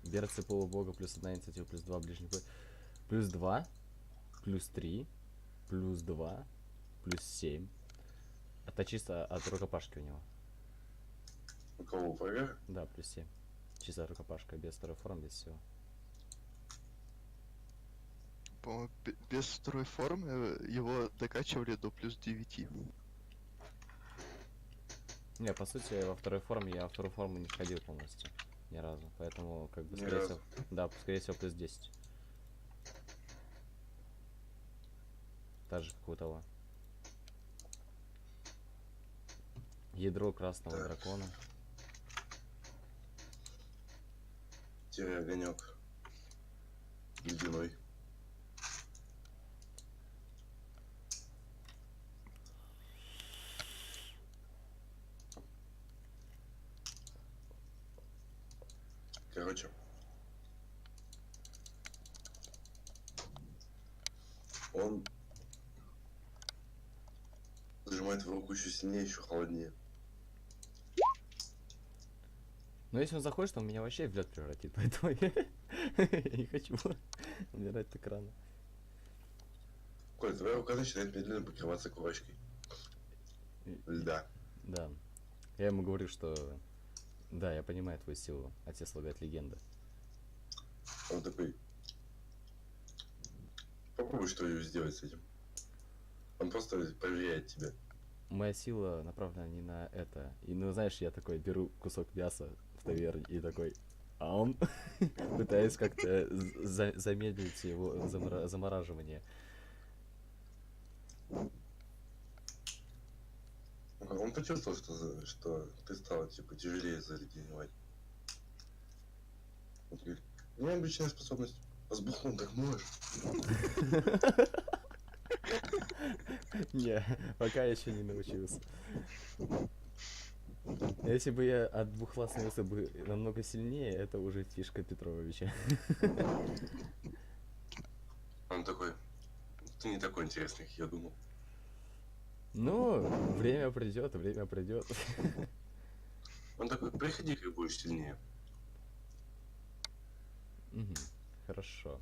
Берцы полубога плюс 1 инициатива, плюс 2 ближний бой. Плюс 2, плюс 3, плюс 2, плюс 7. Это чисто от рукопашки у него. У кого, у врага? Да, плюс 7. Чисто рукопашка, без второй формы, без всего. По-моему, без второй формы его докачивали до плюс 9. Не, по сути, во второй форме я во вторую форму не входил полностью. Ни разу. Поэтому, как бы, Ни скорее разу. всего. Да, скорее всего, плюс 10. Так же, как у того. Ядро красного Так. дракона. Огонек. Ледяной. Короче. Он сжимает в руку еще сильнее, еще холоднее. Но если он захочет, он меня вообще в лед превратит. Поэтому я не хочу умирать так рано. Коль, твоя рука начинает медленно покрываться корочкой льда. Да. Я ему говорю, что... Да, я понимаю твою силу. Отец лагает легенда. Он такой... Попробуй что сделать с этим. Он просто проверяет тебя. Моя сила направлена не на это. И, ну, знаешь, я такой беру кусок мяса в таверне и такой... А он пытаясь как-то замедлить его замораживание. Он почувствовал, что ты стал типа тяжелее заледеневать. Он говорит, необычная способность. А с бухлом так можешь? Не, пока еще не научился. Если бы я от бухла становился бы намного сильнее, это уже фишка Петровича. Он такой, ты не такой интересный, как я думал. Ну, время придет, время придет. Он такой, приходи, как будешь сильнее. Хорошо.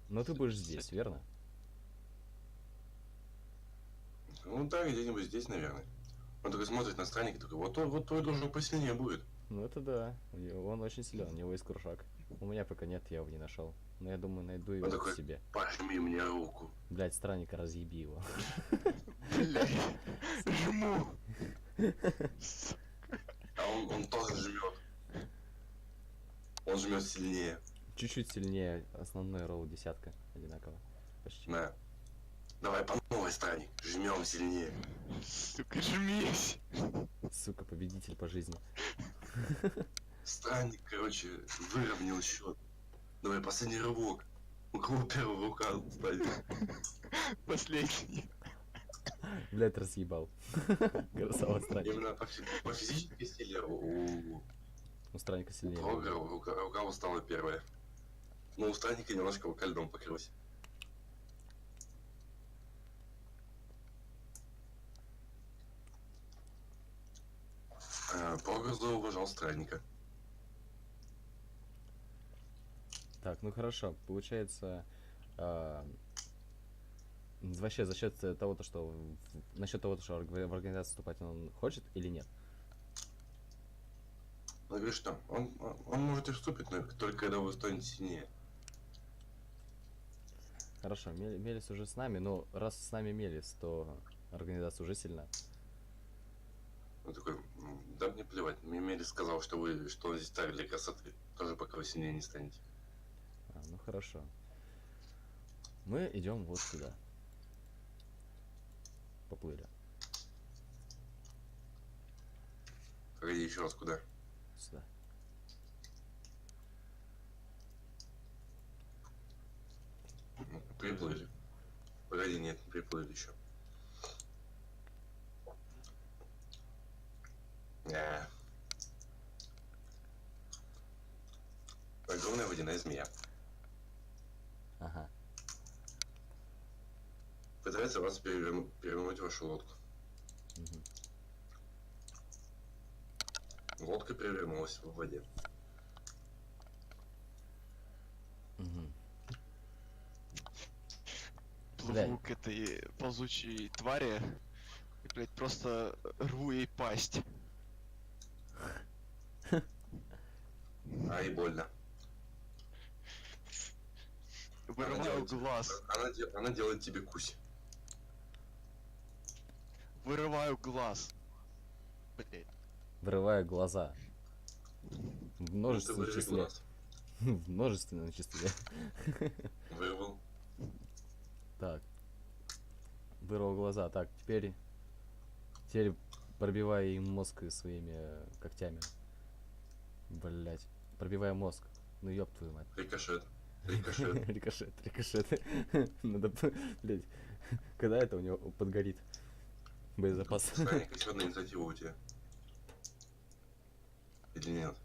Но ты будешь здесь, верно? Ну да, где-нибудь здесь, наверное. Он такой смотрит на странника, такой, вот твой должен посильнее будет. Ну это да. Он очень силен, у него есть крушак. У меня пока нет, я его не нашел. Но я думаю, найду его Он такой, себе. пожми мне руку. Блять, странника, разъеби его. Блядь, жму. А он тоже жмет. Он жмет сильнее. Чуть-чуть сильнее основной ролл десятка. Одинаково. Почти. На. Давай по новой странник. Жмем сильнее. Сука, жмись. Сука, победитель по жизни. Странник, короче, выровнял счет. Давай последний рывок. У кого первая рука станет? Последний. Блять, разъебал. Красава странник. Именно по физической силе у У странника сильнее. Програ рука устала первая. Но у странника немножко рука льдом покрылась. Програ зауважал странника. Так, ну хорошо. Получается... вообще за счет того, что насчет того, что в организацию вступать он хочет или нет? Он говорит, что он может и вступить, но только когда вы станете сильнее. Хорошо, Мелис уже с нами, но раз с нами Мелис, то организация уже сильна. Он такой, да мне плевать. Мне Мели сказал, что он здесь ставили для красоты. Тоже пока вы сильнее не станете. Ну хорошо. Мы идем вот сюда. Поплыли. Погоди, еще раз, куда? Сюда. Приплыли. Погоди, нет, не приплыли еще. Огромная водяная змея. Ага. Пытается вас перевернуть вашу лодку. Лодка перевернулась в воде. Мгм. Плыву к этой ползучей твари и, блядь, просто рву ей пасть. Ай, больно. Вырываю делает тебе- глаз. она делает тебе кусь. Вырываю глаз. Блядь. Вырывая глаза. В Ну ты множественном вырви числе. глаз. В множественном числе. Вырвал. Так. Вырвал глаза. Так, теперь пробивая им мозг своими когтями. Блять. Пробивая мозг. Ну ёб твою мать. Рикошет. Рикошет. Рикошет. Надо, блять. Когда это у него подгорит? Боезапас. Странник, еще одна инициатива у тебя. Или нет?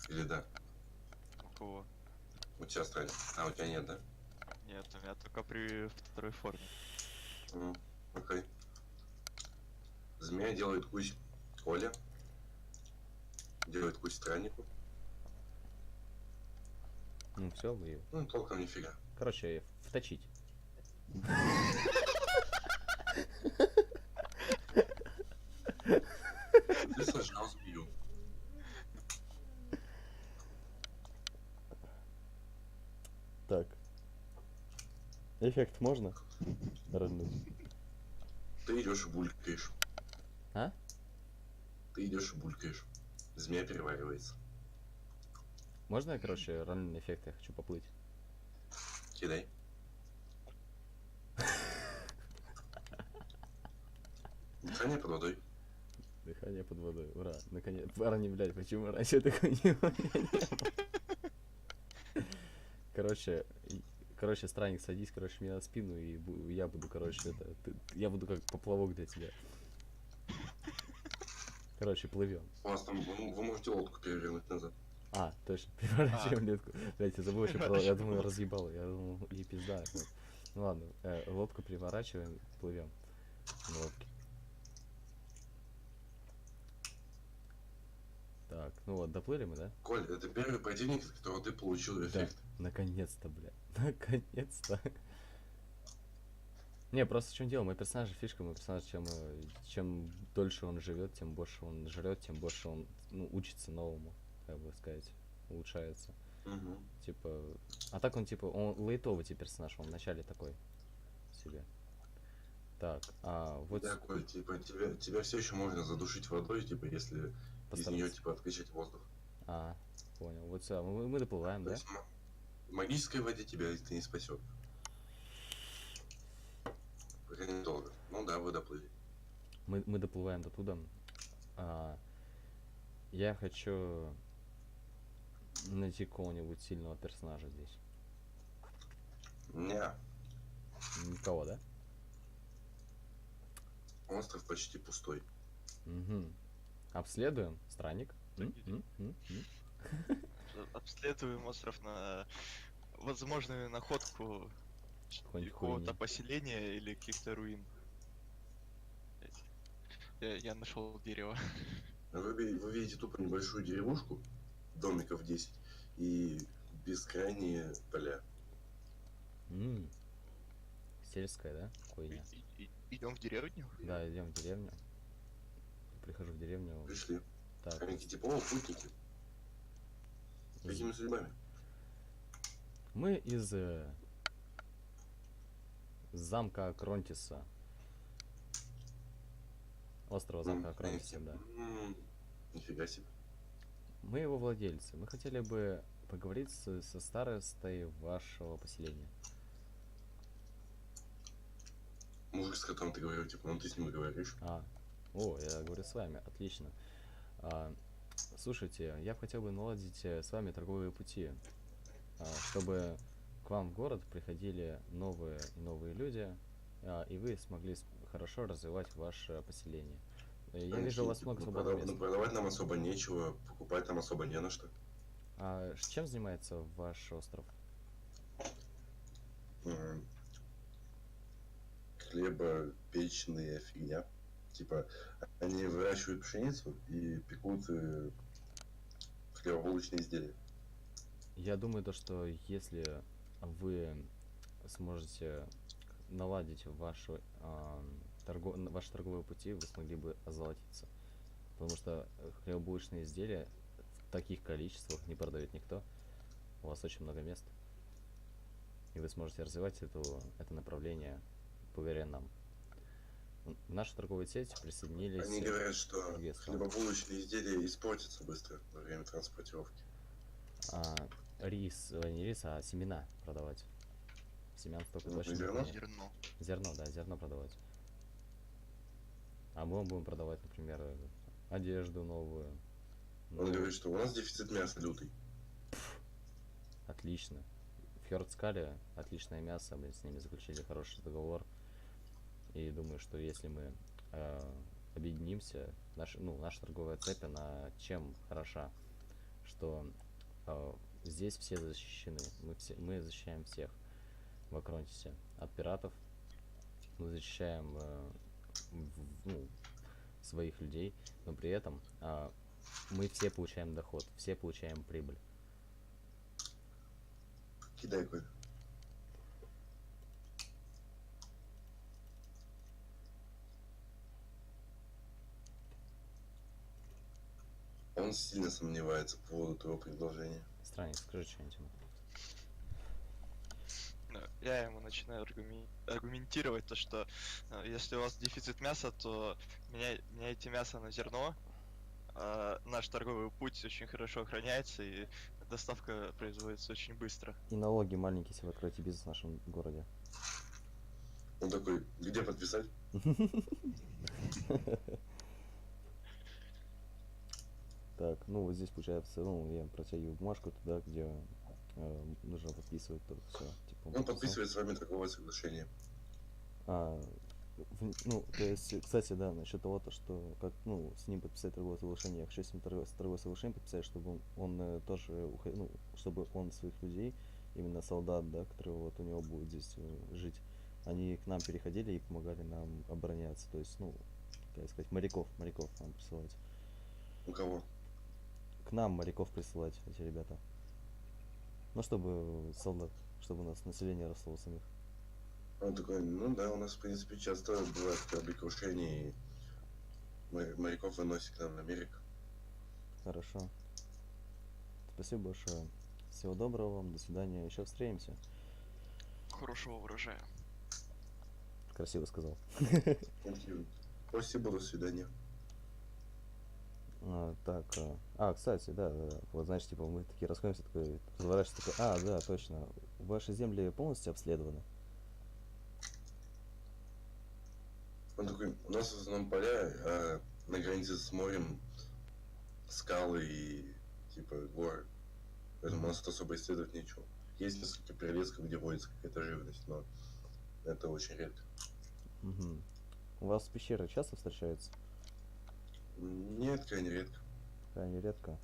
Или да? У кого? У тебя странник. А, у тебя нет, да? Нет, у меня только при второй форме. Окей. Змея делает кусь Коле. Делает кусь страннику. Ну все, вы. Ну, толком нифига. Короче, вточить. Ты сожрал змею. Так. Эффект можно? Родной. Ты идешь и булькаешь. А? Ты идешь и булькаешь. Змея переваривается. Можно я, короче, рандомный эффект, я хочу поплыть? Кидай. Дыхание под водой. Дыхание под водой. Ура. Наконец. Парни, блядь, почему раньше такой не умели? Короче, странник, садись, короче, мне на спину, и я буду, короче, я буду как поплавок для тебя. Короче, плывем. У вас там, вы можете лодку перевернуть назад. А, точно, переворачиваем лодку. Блять, я забыл еще про... Я думаю, разъебал. Я думал, и пизда. Ну ладно, лодку переворачиваем, плывем на лодке. Так, ну вот, доплыли мы, да? Коль, это первый противник, от которого ты получил эффект. Да, наконец-то, бля. Наконец-то. Не, просто в чем дело, мой персонаж фишка, мой персонаж, чем дольше он живет, тем больше он жрет, тем больше он учится новому, как бы сказать, улучшается. Угу. Типа. А так он типа, он лейтовый типа персонаж, он вначале такой себе. Так, вот. Да, Коль, типа, тебя все еще можно задушить водой, типа, если из нее типа откачать воздух. Понял. Вот все, мы доплываем, То да? есть в магической воде тебя это не спасет. Пока недолго. Ну да, вы доплыли. Мы доплываем до туда. Я хочу найти какого-нибудь сильного персонажа здесь. Не. Никого, да? Остров почти пустой. Угу. Обследуем, странник. Обследуем остров на возможную находку какого-то поселения или каких-то руин. Я нашел дерево. Вы видите тупо небольшую деревушку, домиков 10, и бескрайние поля. Сельская, да? Хуйня. Идем в деревню? Да, идем в деревню. Прихожу в деревню. Пришли. Так. Они типа путники. Какими судьбами? Мы из замка Кронтиса. Острова замка Кронтиса, да. Нифига себе. Мы его владельцы. Мы хотели бы поговорить со старостой вашего поселения. Мужик, с которым ты говорил, типа, ну ты с ним говоришь. Я говорю с вами, отлично. Слушайте, я бы хотел бы наладить с вами торговые пути, чтобы к вам в город приходили новые люди, и вы смогли хорошо развивать ваше поселение. Я вижу, у вас много свободного места. Продавать нам особо нечего, покупать нам особо не на что. Чем занимается ваш остров? Хлебопечная фигня. Типа, они выращивают пшеницу и пекут хлебобулочные изделия. Я думаю, то, что если вы сможете наладить ваши торговые пути, вы смогли бы озолотиться. Потому что хлебобулочные изделия в таких количествах не продает никто. У вас очень много мест. И вы сможете развивать это направление, поверя нам. В нашу торговую сеть присоединились Они говорят, что другие страны. хлебобулочные изделия испортятся быстро во время транспортировки. Не рис, а семена продавать. Семян столько Ну, точно не зерно? хватит. Зерно. Зерно, да, зерно продавать. А мы будем продавать, например, одежду новую. Он Ну, говорит, что у нас дефицит мяса лютый. отлично. В Хёрдскале отличное мясо, мы с ними заключили хороший договор. И думаю, что если мы объединимся, наша торговая цепь, она чем хороша? Что здесь все защищены. Мы защищаем всех в Акронтисе от пиратов. Мы защищаем своих людей, но при этом мы все получаем доход, все получаем прибыль. Кидай какой. Он сильно сомневается по поводу твоего предложения. Странник, скажи что-нибудь. Ну, я ему начинаю аргументировать то, что если у вас дефицит мяса, то меняйте мясо на зерно. Наш торговый путь очень хорошо охраняется, и доставка производится очень быстро. И налоги маленькие, если вы откроете бизнес в нашем городе. Он такой, где подписать? Так, ну вот здесь получается, я протягиваю бумажку туда, где нужно подписывать то все. Типа, Он подписывает с вами торговое соглашение. То есть, кстати, да, насчет того, то, что как, с ним подписать торговое соглашение, я хочу с ним торговое соглашение подписать, чтобы он тоже, чтобы он своих людей, именно солдат, да, которые вот у него будут здесь жить, они к нам переходили и помогали нам обороняться, то есть, как сказать, моряков нам присылать. У кого? К нам моряков присылать, эти ребята. Чтобы солдат, чтобы у нас население росло у самих. Он такой, ну да, у нас, в принципе, часто бывают кораблекрушения, и моряков выносят к нам на берег. Хорошо. Спасибо большое. Всего доброго вам, до свидания, еще встретимся. Хорошего урожая. Красиво сказал. Спасибо, до свидания. Кстати, да, вот знаешь, типа мы такие расходимся, такой, разворачиваешься, такой, да, точно, ваши земли полностью обследованы? Он такой, у нас в основном поля, а на границе с морем скалы и типа горы. Поэтому у нас тут особо исследовать нечего. Есть несколько перелесков, где водится какая-то живность, но это очень редко. Угу. У вас пещеры часто встречаются? Нет, крайне редко. Крайне редко.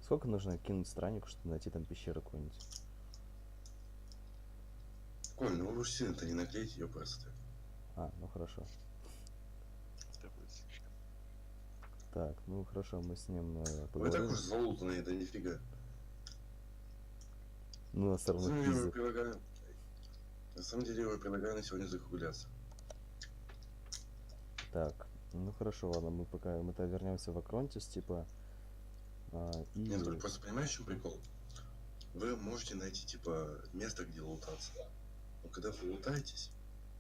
Сколько нужно кинуть страннику, чтобы найти там пещеру какую-нибудь? Коль, ну вы уж сильно-то не наклейте ее просто. Ну хорошо. Так, хорошо, мы с ним Вы поговорим. так уж залутанные, да нифига. На все равно пиздец. На самом деле я предлагаю на сегодня закругляться. Так, хорошо, ладно, мы-то вернемся в Акронтис, типа. Нет, только просто понимаешь, в чем прикол? Вы можете найти, типа, место, где лутаться. Но когда вы лутаетесь,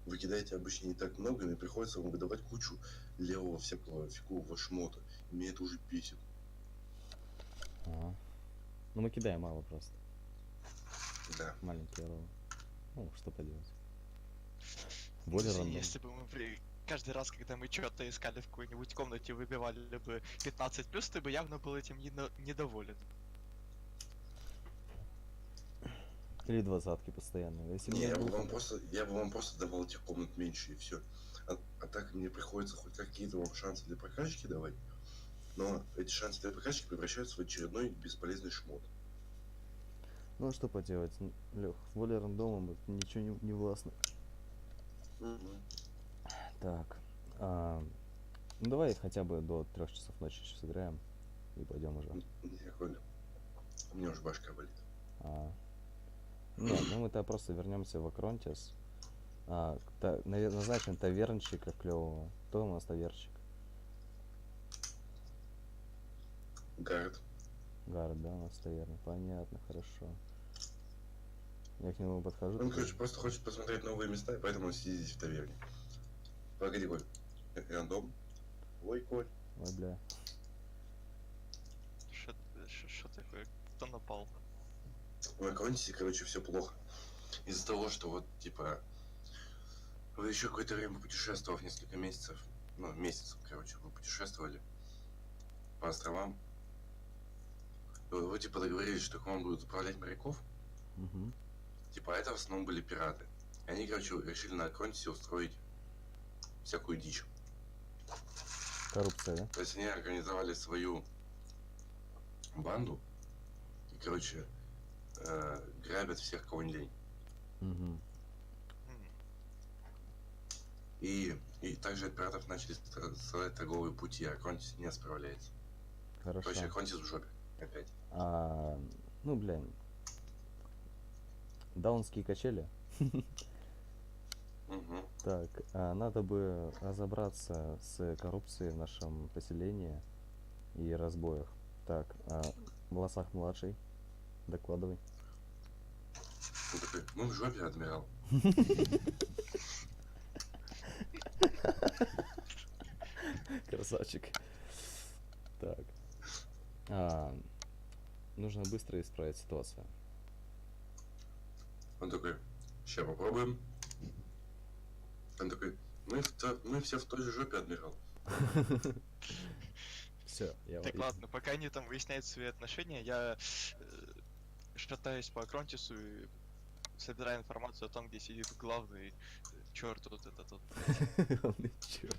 вы кидаете обычно не так много, и приходится вам выдавать кучу левого всякого фигового шмота. И меня это уже бесит. Мы кидаем мало просто. Да. Маленькие ровно. Что поделать. Более рандомно. Если бы мы каждый раз, когда мы что-то искали в какой-нибудь комнате, выбивали бы 15+, ты бы явно был этим недоволен. Или двадцатки постоянно. Если Не, я бы вам просто давал этих комнат меньше, и все. А так мне приходится хоть какие-то вам шансы для прокачки давать. Но эти шансы для прокачки превращаются в очередной бесполезный шмот. Что поделать, Лех, в воле рандома мы ничего не властны. Так. Давай хотя бы до 3 часов ночи сейчас сыграем и пойдем уже. Я понял. У меня уже башка болит. А. Нет, ну мы-то просто вернемся в Акронтис. Назначим тавернщика клевого. Кто у нас таверщик? Гард. Гард, да, у нас таверна. Понятно, хорошо. Я к нему подхожу. Он, такой, короче, просто хочет посмотреть новые места, и поэтому он сидит здесь в таверне. Погоди, Коль. Рандом. Ой, Коль. ой, бля. Что такое? Кто напал? В Акронтисе, короче, все плохо. Из-за того, что вот, типа, вы еще какое-то время путешествовав, несколько месяцев, ну, месяцев, короче, вы путешествовали по островам. Вы типа договорились, что к вам будут управлять моряков. Угу. Типа, это в основном были пираты. И они, короче, решили на Акронтисе устроить всякую дичь. Коррупция, да? То есть они организовали свою банду и, короче, грабят всех, кого не лень. Угу. И также от пиратов начали строить торговые пути, а Акронтис не справляется. Хорошо. Короче, Акронтис в жопе. Опять. Ну, блин. Даунские качели. Угу. Так, надо бы разобраться с коррупцией в нашем поселении и разбоях. Так, Волосах младший, докладывай. Он такой, мы в жопе, адмирал. Красавчик. Так. Нужно быстро исправить ситуацию. Он такой, ща попробуем. Он такой, мы все в той же жопе, адмирал. Все, я Так, ладно, пока они там выясняют свои отношения, я шатаюсь по Акронтису и собираю информацию о том, где сидит главный черт вот этот вот. Главный чёрт.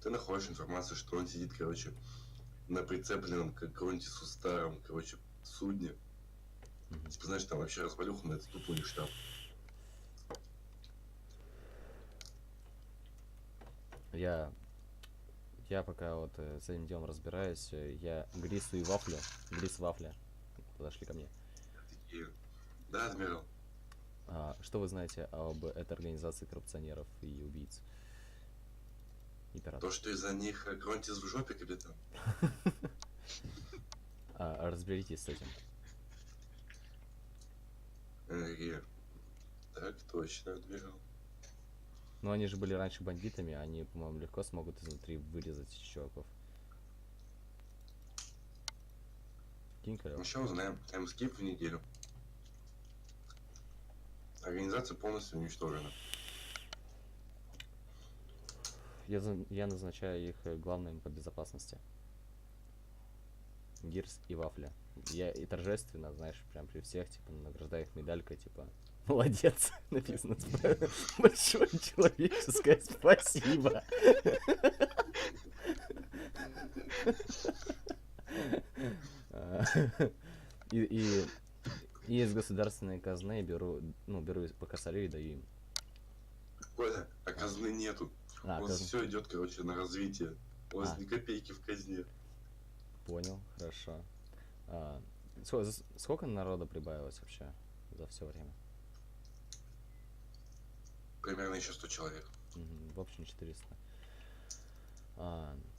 Ты находишь информацию, что он сидит, короче, на прицепленном к Акронтису старом, короче, судне. Мгм. Типа, знаешь, там вообще развалюха, но это тупо у них штаб. Я пока вот с этим делом разбираюсь, я Грису и Вафля, Грис и Вафля подошли ко мне. Такие, да, адмирал. Что вы знаете об этой организации коррупционеров и убийц? И То, пиратов? что из-за них Акронтис в жопе, капитан. Разберитесь с этим. Такие, так точно, адмирал. Но они же были раньше бандитами, они, по-моему, легко смогут изнутри вырезать чуваков. Кинь, Корёв. Ну, сейчас узнаем. Таймскип в неделю. Организация полностью уничтожена. Я назначаю их главным по безопасности. Гирс и Вафля. Я и торжественно, знаешь, прям при всех, типа, награждаю их медалькой, типа, молодец, написано, большое человеческое спасибо. И из государственной казны беру по косарю и даю им. Коля, а казны нету. У вас казна. все идет, короче, на развитие. У вас А. ни копейки в казне. Понял, хорошо. Сколько народа прибавилось вообще за все время? Примерно еще 100 человек. В общем 400.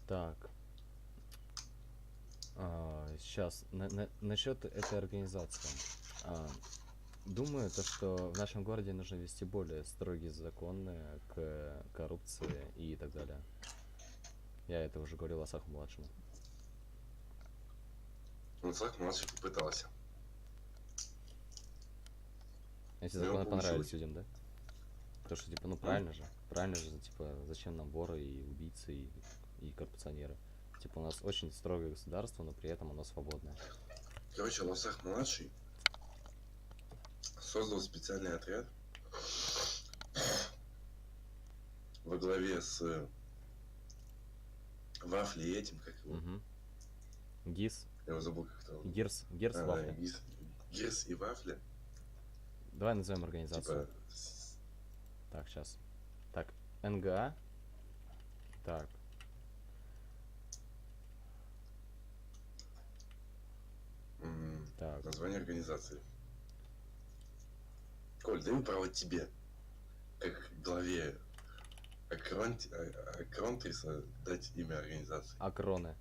Так. Сейчас, насчет этой организации. Думаю, то, что в нашем городе нужно ввести более строгие законы к коррупции и так далее. Я это уже говорил Асаху младшему. Мацлак младший попытался. Эти Ну, законы понравились получилось. людям, да? Потому что, типа, правильно же, типа, зачем нам воры и убийцы и коррупционеры? Типа, у нас очень строгое государство, но при этом оно свободное. Короче, Лосах младший создал специальный отряд во главе с Вафлей и этим, как его. Угу. Гис, Я его забыл, как это. Гирс, Да, Вафля. Гирс и Вафля. Давай назовем организацию. Типа, Так, сейчас. Так, НГА. Так. Так. Название организации. Коль, даю право тебе, как главе Акронтриса, дать имя организации. Акроны.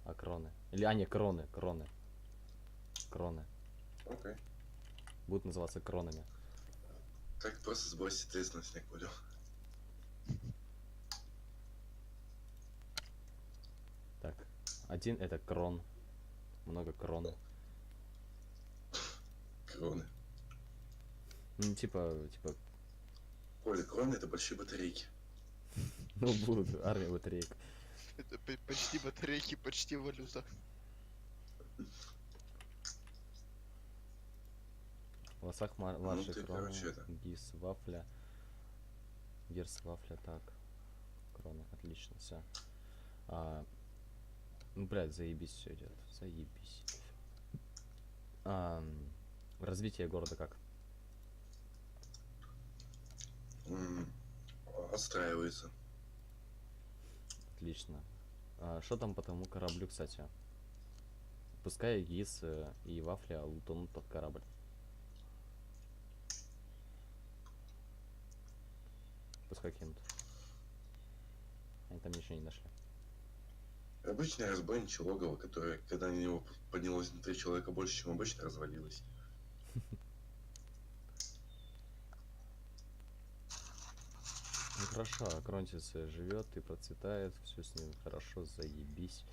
Акроны. Или, а, не, кроны. Кроны. Кроны. Окей. Будут называться кронами. Так просто сбросить ответственность, я понял. Так. Один это крон. Много кроны. Кроны. Ну, типа, Коля, кроны это большие батарейки. ну, будут армия батареек. Это почти батарейки, почти валюта. Лосах младший ты, крона. короче, это. Гис вафля. Герс вафля, так. Кроны, отлично, все. Ну, блядь, заебись все идет. Заебись. Развитие города как? Отстраивается. Отлично. Что там по тому кораблю, кстати? Пускай Гис и Вафля утонут под корабль. Пускай кинут. Они там ничего не нашли. Обычное разбойничье логово, которое, когда на него поднялось внутри человека больше, чем обычно, развалилось. Ну хорошо, Акронтис живет и процветает, все с ним хорошо, заебись.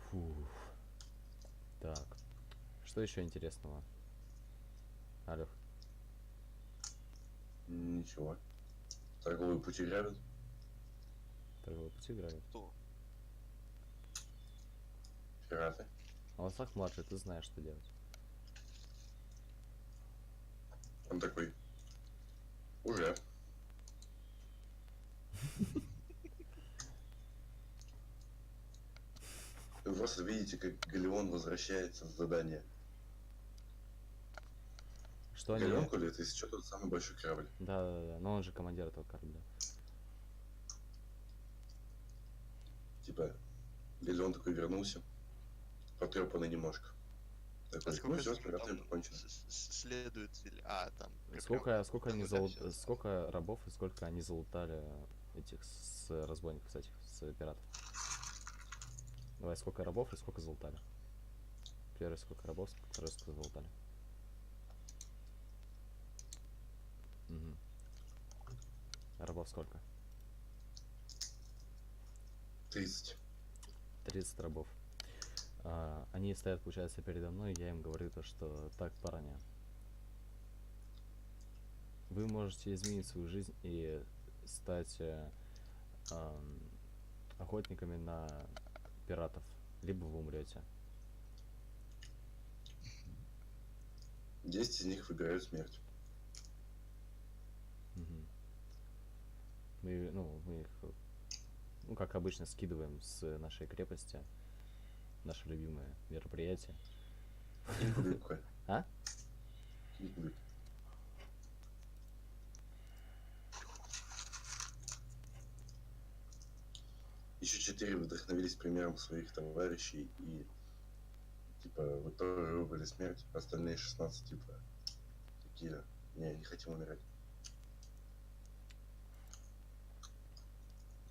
Фух. Так. Что еще интересного? Алёх. Ничего. Торговые пути грабят. Торговые пути играют. Кто? Пираты. А Лосах младший, ты знаешь, что делать. Он такой. Уже. Вы просто видите, как Галеон возвращается с задания. Что они... Галеон, Коля, это если что, тот самый большой корабль. Да, но он же командир этого корабля. Типа, Галеон такой вернулся. Потрепанный немножко. Такой, ну сколько все, с там пиратами покончено. следователь? там... Сколько они сколько рабов и сколько они залутали этих с разбойников, кстати, с пиратов. Давай, сколько рабов и сколько залутали. Первый сколько рабов, второй сколько залутали. Угу. Рабов сколько? 30. 30 рабов. Они стоят, получается, передо мной, и я им говорю то, что так, парни, вы можете изменить свою жизнь и стать охотниками на пиратов, либо вы умрете. 10 из них выбирают смерть. Угу. Мы их, ну, как обычно, скидываем с нашей крепости. Наше любимое мероприятие. Кубик. А? Кубик. Еще 4 вдохновились примером своих товарищей и типа вы тоже выбрали смерть, остальные 16 типа такие, не хотим умирать.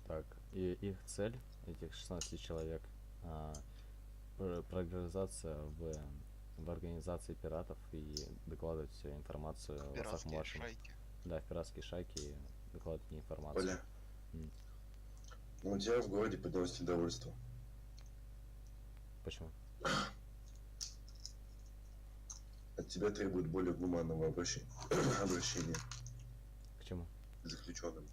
Так, и их цель, этих 16 человек, прогрызаться в организации пиратов и докладывать информацию Лосаху младшему. Да, в пиратские шайки и докладывать мне информацию. Оля, у тебя в городе поднялось недовольство. Почему? От тебя требуют более гуманного обращения К чему? к заключенным.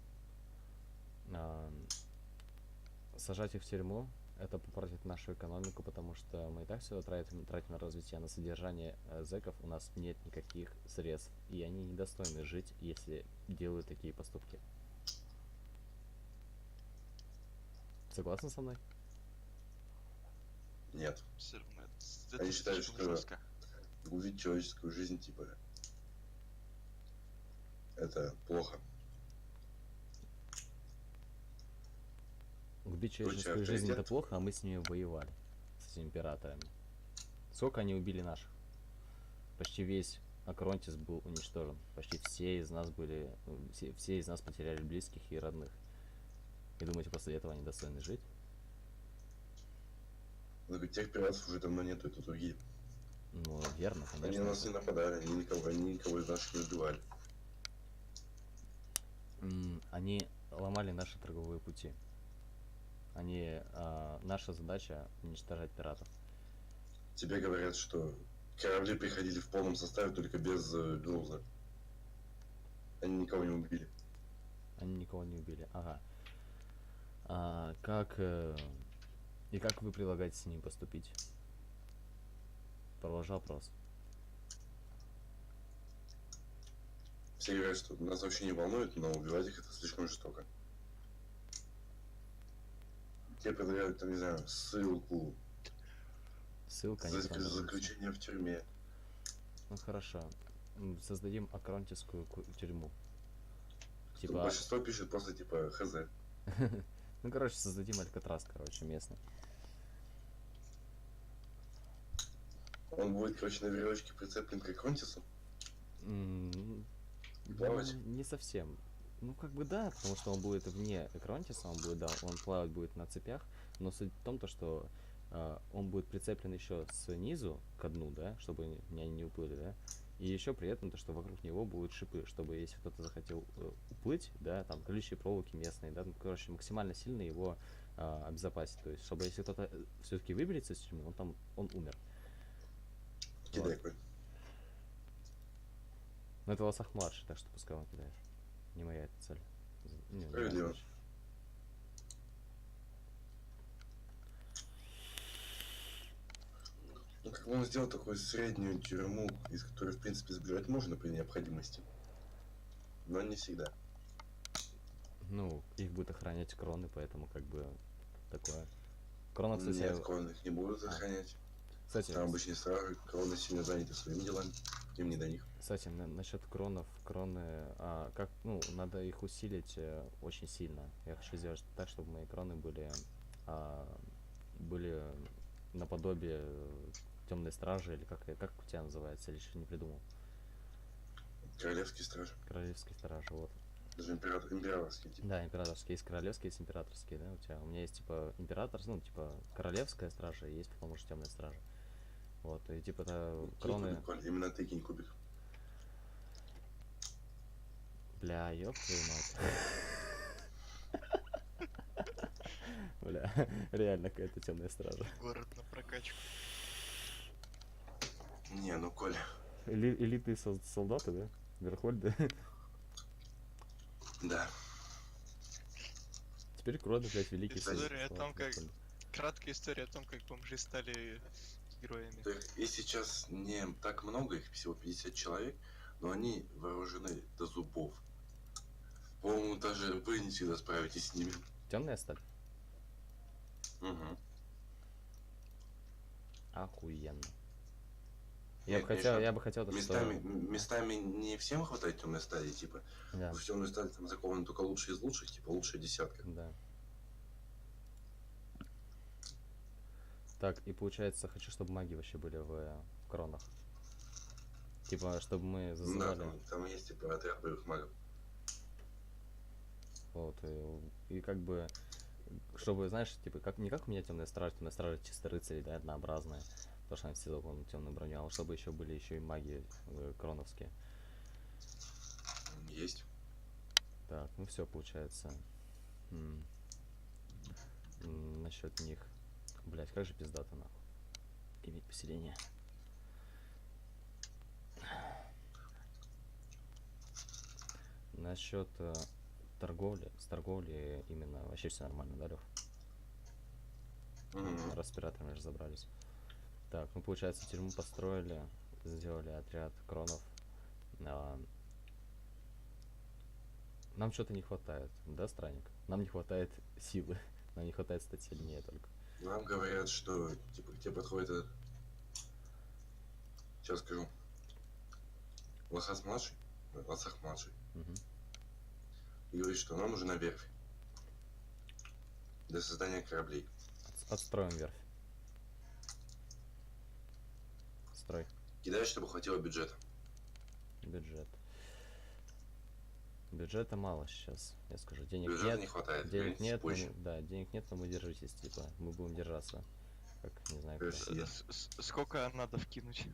Сажать их в тюрьму — это попортит нашу экономику, потому что мы и так все тратим на развитие, а на содержание зэков у нас нет никаких средств, и они недостойны жить, если делают такие поступки. Согласен со мной? Нет. Все равно Они считают, слишком что жестко. убить человеческую жизнь, типа, это плохо. Убить человеческую жизнь — это плохо, а мы с ними воевали, с этими пираторами. Сколько они убили наших? Почти весь Акронтис был уничтожен. Почти все из нас были... все из нас потеряли близких и родных. И думаете, после этого они достойны жить? Но тех пиратов уже давно нету, это другие. Ну, верно, конечно. Они на нас не нападали, они никого из наших не убивали. Они ломали наши торговые пути. Наша задача уничтожать пиратов. Тебе говорят, что корабли приходили в полном составе, только без груза. Они никого не убили. Они никого не убили, ага. И как вы предлагаете с ним поступить? Продолжал вопрос. Все говорят, что нас вообще не волнует, но убивать их это слишком жестоко. Тебе предлагают, там, не знаю, ссылку, Ссылка за не понадобится. заключение в тюрьме. Ну хорошо. Создадим акронтискую тюрьму. Что Типа... большинство пишет просто типа хз. Ну короче, создадим Алькатрас, короче, местный. Он будет, короче, на веревочке прицеплен к Акронтису. Плавать? Не совсем. Ну как бы да, потому что он будет вне Акронтиса, он плавать будет на цепях, но суть в том, что он будет прицеплен еще снизу к дну, да, чтобы они не уплыли, да. И еще при этом то, что вокруг него будут шипы, чтобы если кто-то захотел уплыть, да, там колючие проволоки местные, да, ну, короче, максимально сильно его обезопасить. То есть, чтобы если кто-то все-таки выберется из тюрьмы, он умер. Кидай Вот. какой. Но это Лосах младший, так что пускай он кидает. Не моя эта цель. Не моя Справедливо. задача. Ну, как бы он сделал такую среднюю тюрьму, из которой, в принципе, сбежать можно при необходимости. Но не всегда. Ну, их будет охранять кроны, поэтому как бы такое. Крона, кстати, Нет, кроны их не будут охранять. кстати, Там обычные стражи, кроны сильно заняты своими делами. Им не до них. кстати, насчет кроны, надо их усилить очень сильно. Я хочу сделать так, чтобы мои кроны были наподобие темной стражи, или как у тебя называется, или еще не придумал. Королевский страж. Королевский страж, вот. Даже императорский тип. Да, императорский. Есть королевские, есть императорские, да, у меня есть типа королевская стража, и есть потом уже темная стража. Вот, и типа это кроны. Кубик, Коль, именно ты кинь кубик. Бля, ёб твою мать. Бля, реально какая-то темная стража. Город на прокачку. Не, ну Коля. Элитные солдаты, да? Верхольды. Да. Теперь кроны, блядь, великий История о том, как... Верхольд. Краткая история о том, как бомжи стали героями. Так, и сейчас не так много, их всего 50 человек, но они вооружены до зубов. По-моему, даже вы не всегда справитесь с ними. Темная сталь? Угу. Охуенно. Нет, Я бы хотел, местами не всем хватает темной стали, типа. Да, В темной стали там закованы только лучшие из лучших, типа лучшая десятка. да. Так, и получается, хочу, чтобы маги вообще были в кронах. Типа, чтобы мы Да, зазывали. там есть типа отряд боевых магов. Вот, и как бы, чтобы, знаешь, типа, не как у меня темная стража чисто рыцари, да, однообразная, потому что они все закованы темную броню, а чтобы еще были еще и маги кроновские. Есть. Так, ну все получается. Насчет них. Блять, как же пиздато нахуй. Иметь поселение. Насчет торговли, с торговлей именно вообще все нормально, да, Лёх? Раз с пиратами разобрались. Так, ну получается, тюрьму построили, сделали отряд кронов. Нам что-то не хватает, да, странник? Нам не хватает силы, нам не хватает стать сильнее только. Нам говорят, что типа к тебе подходит этот... Сейчас скажу. Лосах младший. Угу. И говорит, что нам нужна верфь. Для создания кораблей. Отстроим верфь. Строй. Кидай, чтобы хватило бюджета. Бюджет. Бюджета мало сейчас, я скажу. Денег Бюджета нет. не хватает. Денег вернитесь нет, позже. да, денег нет, но мы держитесь, типа, мы будем держаться. Как, не знаю, когда. Россия. Сколько надо вкинуть?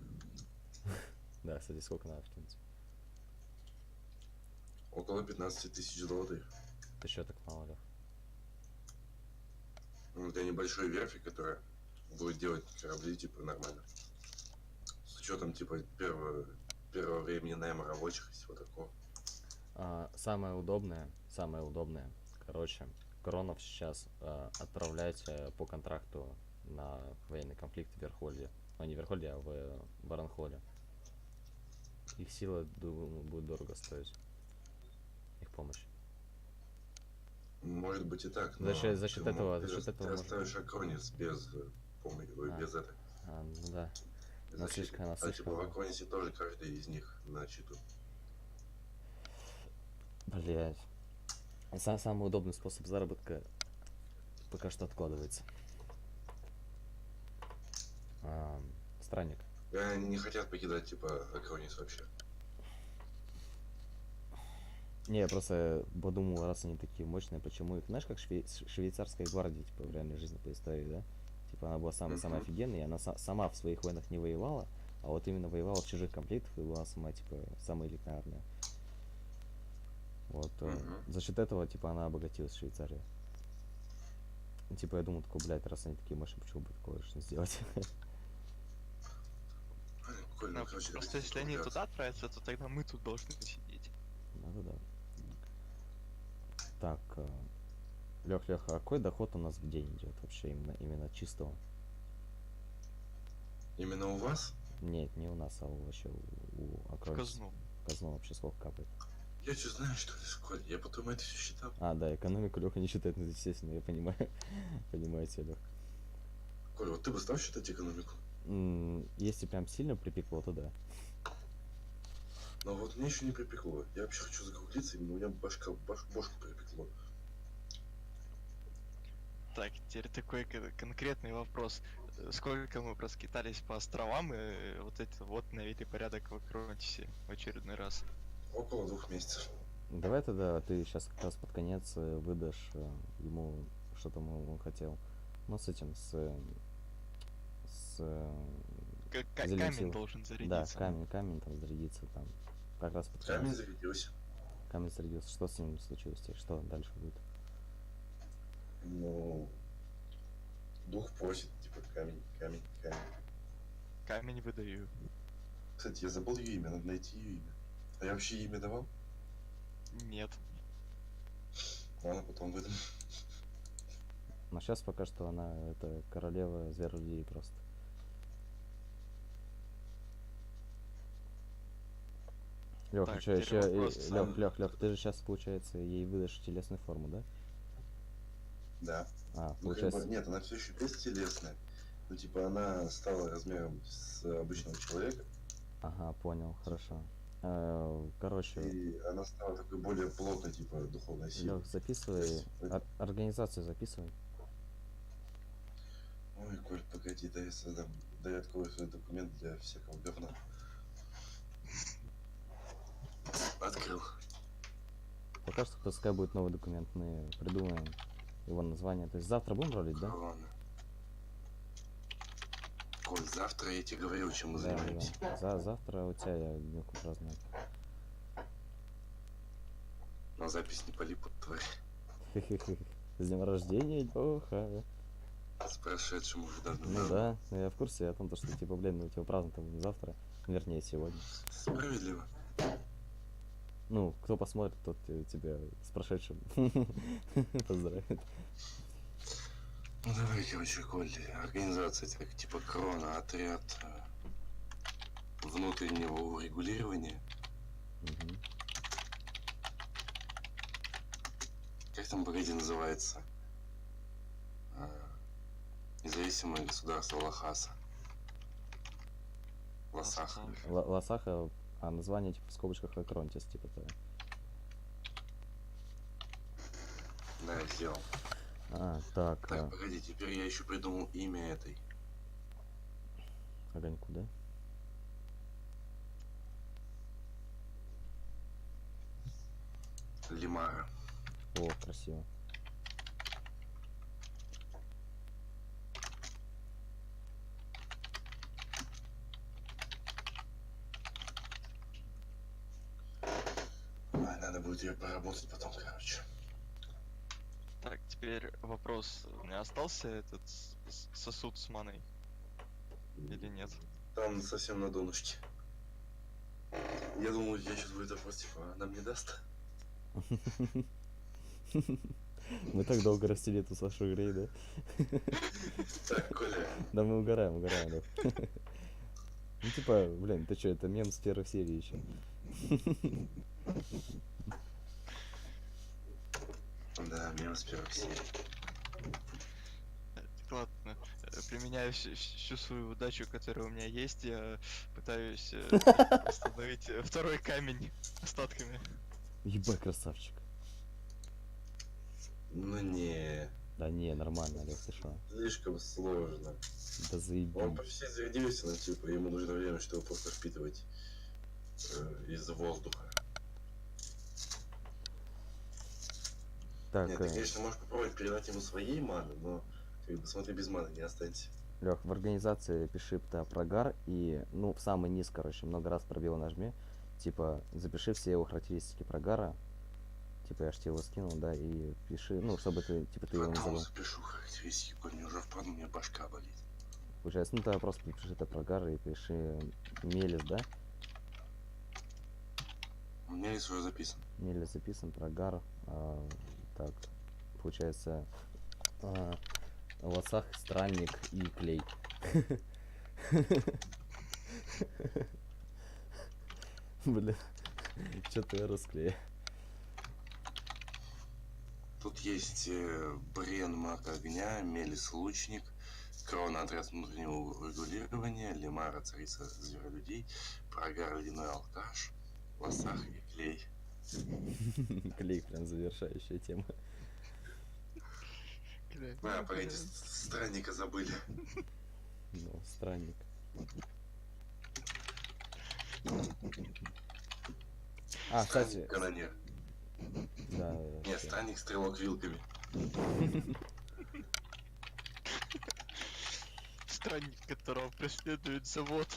Да, кстати, сколько надо вкинуть? Около 15 тысяч золотых. Ты чё так мало, Лёх? Ну, для небольшой верфи, которая будет делать корабли, типа, нормально. С учетом, типа, первого времени найма рабочих и всего такого. Самое удобное, короче, Кронов сейчас отправлять по контракту на военный конфликт в Верхолье. Ну, не в Верхолье, а в Баранхоле. Их сила, думаю, будет дорого стоить. Их помощь. Может быть и так, но За счет этого ты можно. оставишь Акронис без помощи, без этой. Ну да. без Она защиты. слишком, она А типа в слишком. Акронисе тоже каждый из них на счету. Блять. Самый удобный способ заработка пока что откладывается. Странник. И они не хотят покидать, типа, Акронис вообще. Не, я просто подумал, раз они такие мощные, почему их, знаешь, как швейцарская гвардия, типа, в реальной жизни по истории, да? Типа, она была самая офигенная, и она сама в своих войнах не воевала, а вот именно воевала в чужих конфликтах и была сама, типа, самая элитная армия. Вот, за счет этого, типа, она обогатилась, Швейцария. Типа, я думал, такой, блядь, раз они такие мощные, почему бы такое не сделать? Ну, просто если они туда отправятся, то тогда мы тут должны сидеть. Да. Так, Лех, а какой доход у нас в день идет вообще именно чистого? Именно у вас? Нет, не у нас, а вообще у Акронис. Казну вообще сколько капает? Я что знаю, что ли, сколько? Я потом это все считал. Да, экономику Леха не считает, ну, естественно, я понимаю. Понимаю тебя, Лех. Коль, вот ты бы стал считать экономику? Если прям сильно припекло, то да. Но вот мне еще не припекло. Я вообще хочу закруглиться, именно у меня башку припекло. Так, теперь такой конкретный вопрос. Сколько мы проскитались по островам и вот это вот навели порядок в Акронтисе в очередной раз? Около 2 месяцев. Давай тогда ты сейчас как раз под конец выдашь ему, что там он хотел. Ну, с этим, камень должен зарядиться. Да, камень там зарядится там. Как раз под Камень конец. зарядился. Камень зарядился. Что с ним случилось? Что дальше будет? Ну, дух просит, типа, камень. Камень выдаю. Кстати, я забыл ее имя, надо найти ее имя. А я вообще имя давал? Нет. Ладно, потом выдам. Но сейчас пока что она это королева зверолюдей просто. Лёх, Так, что еще? вопрос. Лёх, ты же сейчас, получается, ей выдашь телесную форму, да? Да. Ну, Получается. как бы, нет, она все еще бестелесная. Ну, типа, она стала размером с обычного человека. Ага, понял, хорошо. Короче. И она стала такой более плотной, типа, духовной силой. Лёх, записывай. Организацию записывай. Ой, Коль, погоди, дай я создам. Дай я открою свой документ для всякого говна. Открыл. Пока что пускай будет новый документ, мы придумаем его название. То есть завтра будем ролить, да? Ладно. Коль, завтра я тебе говорил, чем мы занимаемся. Да. Завтра у тебя я днюху праздную. На запись не полипут тварь. С днем рождения, Лёха. С прошедшим уже давно. Ну да, я в курсе о том, что типа, блин, у тебя праздник там завтра, вернее сегодня. Справедливо. Ну, кто посмотрит, тот тебя с прошедшим поздравит. Ну давай, короче, Коль, организация типа Крона, отряд внутреннего урегулирования. Как там, погоди, называется? Независимое государство Лахаса. Ласаха. Ласаха, а название типа в скобочках Акронтис, типа того. Да, я сделал. Так, погоди, теперь я еще придумал имя этой. Огоньку, да? Лимара. О, красиво. Надо будет ее поработать потом, короче. Так, теперь вопрос. У меня остался этот сосуд с маной? Или нет? Там совсем на донышке. Я думал, я сейчас будет вопрос, типа, она мне даст? Мы так долго растили эту Сашу Грей, да? Так, Коля, Да мы угораем, да. Ну типа, блин, ты чё, это мем с первых серий еще. да, мем с первых серий. Так, ладно. Применяю всю свою удачу, которая у меня есть, я пытаюсь установить второй камень остатками. Ебать, красавчик. Ну не, Да не, нормально, Олег, ты шо? слишком сложно. Да заебись. Он почти зарядился, но типа ему нужно время, чтобы просто впитывать из воздуха. Так, Нет, ты, конечно, можешь попробовать передать ему своей маны, но как бы смотри, без маны не останься. Лех, в организации пиши прогар и, ну, в самый низ, короче, много раз пробел нажми. Типа, запиши все его характеристики прогара. Типа, я ж тебе его скинул, да, и пиши, ну, чтобы ты, типа, ты его не Потом забыл. запишу характеристики, коль мне уже впаду, у меня башка болит. Получается, ну, тогда просто пиши это прогар и пиши Мелис, да? У меня есть уже записан. Мелис записан, прогар. Так, получается, в волосах странник и клей. Бля, что-то я расклею. Тут есть Брен Маг Огня, Мелис Лучник, Крона Отряд внутреннего регулирования, Лимара Царица Зверолюдей, Прогар Ледяной Алкаш, Лосах и Клей. Клей прям завершающая тема. Погоди, странника забыли. Ну, странник. Кстати, Канонер. да. Нет, странник стрелок вилками. Странник, которого преследует завод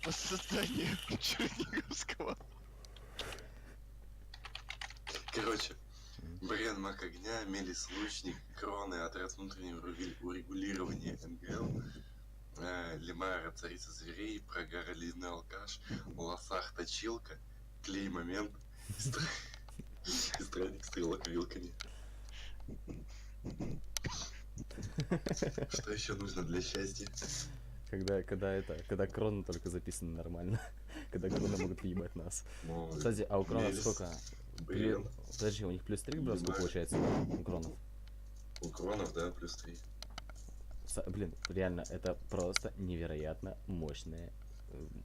по созданию Черниговского. Короче, Брен Маг Огня, Мелис Лучник, Кроны Отряд внутреннего урегулирования МГЛ, Лимара Царица Зверей, Прогара Ледяной Алкаш, Лосах Точилка, Клей Момент и Странник Стрелок вилками. Что еще нужно для счастья? Когда кроны только записаны нормально. Когда кроны могут въебать нас. Кстати, а у кронов сколько? Подожди, у них плюс 3 к броску получается, у кронов? У кронов, да, плюс 3. Блин, реально, это просто невероятно мощное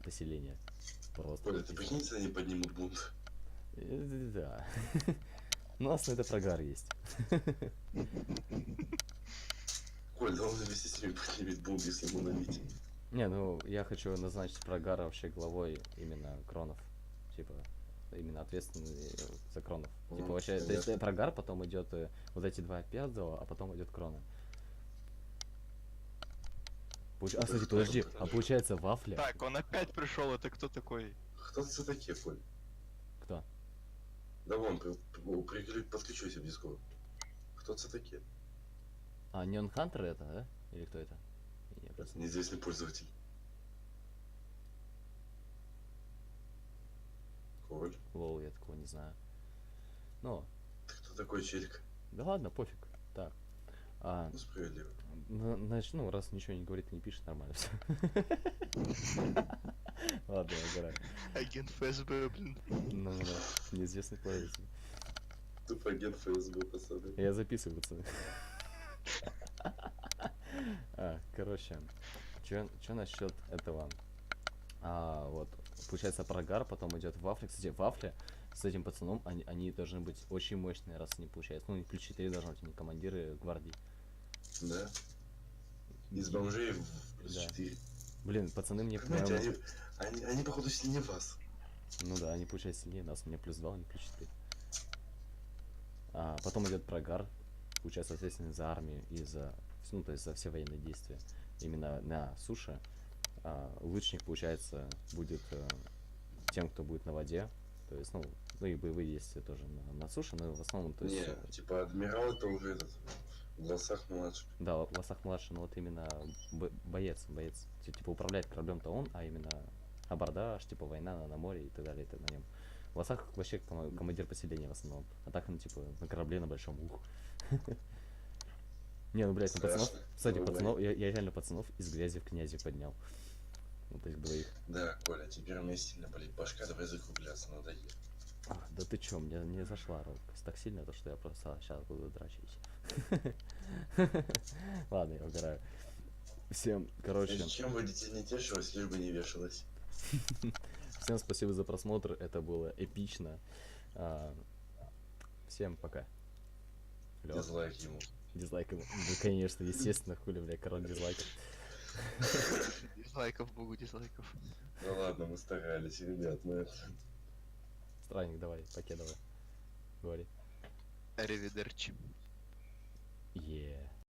поселение. Просто. Коля, ты прикинь, если они поднимут бунт? Да. У нас на это прогар есть. Коль, да он вместе с ними поднимет бунт, если ему налить. Не, ну я хочу назначить прогара вообще главой именно кронов. Типа, именно ответственный за кронов. Типа вообще, то есть прогар, потом идет вот эти два пиздова, а потом идет крона. Кстати, подожди, а получается вафля? Так, он опять пришел, это кто такой? Кто это такие, Коль? Кто? Да вон, подключайся в Дискорд. Кто это такие? А, Неон Хантер это, да? Или кто это? Это неизвестный пользователь. Коль. Лол, я такого не знаю. Ну. Ты кто такой, челик? Да ладно, пофиг. Так. Ну, справедливо. Значит, ну, раз ничего не говорит и не пишет, нормально все. Ладно, я угораю. Агент ФСБ, блин. Ну, неизвестный пользователь. Тупо агент ФСБ, пацаны. Я записываю, пацаны. Короче, что насчет этого? Вот, получается прогар, потом идет вафля. Кстати, вафля с этим пацаном, они должны быть очень мощные, раз они получаются. Ну, у них плюс 4 должны быть, они командиры гвардии. Да. Из бомжей в плюс 4. Блин, пацаны мне прям... Знаете, они походу сильнее вас. Ну да, они получаются сильнее нас, у меня плюс 2, у них плюс 4. Потом идет прогар, получается, соответственно, за армию и за, ну, то есть за все военные действия именно на суше. Лучник, получается, будет тем, кто будет на воде. То есть, ну и боевые действия тоже на суше, но в основном, то есть... Не, типа адмирал это уже этот, в волосах младший. Да, в лосах младше, но вот именно боец. Типа управляет кораблем-то он, а именно абордаж, типа война на море и так далее, это на нем. В лосах вообще командир поселения в основном. А так, ну, типа, на корабле на большом ух. Не, ну, блядь, ну, пацанов... Кстати, пацанов... Я реально пацанов из грязи в князи поднял. Вот их двоих. Да, Коля, теперь у меня сильно болит башка, давай закругляться, надоело. Да ты чё, мне не зашла робкость так сильно, то что я просто сейчас буду дрочить. Ладно, я угораю. Всем, короче... Чем бы дитя не тешилось, лишь бы не вешалось. Всем спасибо за просмотр, это было эпично. Всем пока. Дизлайк ему. Дизлайк ему. Да, конечно, естественно, хули, бля, король дизлайков. Дизлайков, богу дизлайков. Ну ладно, мы старались, ребят, мы это... Странник, давай, пакет давай. Говори. Аривидерчи. Yeah.